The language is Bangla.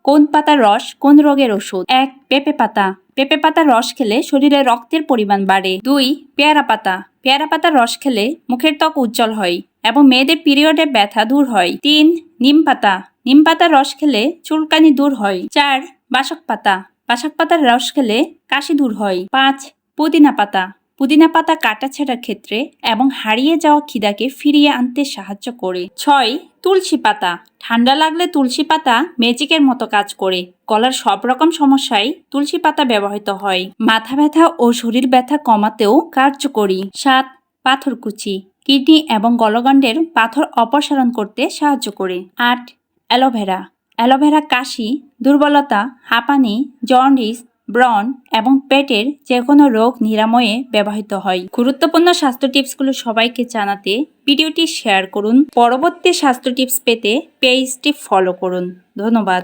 কোন পাতার রস কোন রোগের ওষুধ? 1. পেঁপে পাতা। পেঁপে পাতার রস খেলে শরীরে রক্তের পরিমাণ বাড়ে। 2. পেয়ারা পাতা। পেয়ারা পাতার রস খেলে মুখের ত্বক উজ্জ্বল হয় এবং মেয়েদের পিরিয়ডে ব্যথা দূর হয়। 3. নিম পাতা। নিম পাতার রস খেলে চুলকানি দূর হয়। 4. বাসক পাতা। বাসক পাতার রস খেলে কাশি দূর হয়। 5. পুদিনা পাতা। পুদিনা পাতা কাটাছেঁড়ার ক্ষেত্রে এবং হারিয়ে যাওয়া খিদাকে ফিরিয়ে আনতে সাহায্য করে। 6. তুলসী পাতা। ঠান্ডা লাগলে তুলসী পাতা ম্যাজিকের মতো কাজ করে। গলার সব রকম সমস্যায় তুলসী পাতা ব্যবহৃত হয়। মাথা ব্যথা ও শরীর ব্যথা কমাতেও কার্যকরী। 7. পাথরকুচি। কিডনি এবং গলগণ্ডের পাথর অপসারণ করতে সাহায্য করে। 8. অ্যালোভেরা। অ্যালোভেরা কাশি, দুর্বলতা, হাঁপানি, জন্ডিস, ব্রণ এবং পেটের যে কোনো রোগ নিরাময়ে ব্যবহৃত হয়। গুরুত্বপূর্ণ স্বাস্থ্য টিপসগুলো সবাইকে জানাতে ভিডিওটি শেয়ার করুন। পরবর্তী স্বাস্থ্য টিপস পেতে পেজটি ফলো করুন। ধন্যবাদ।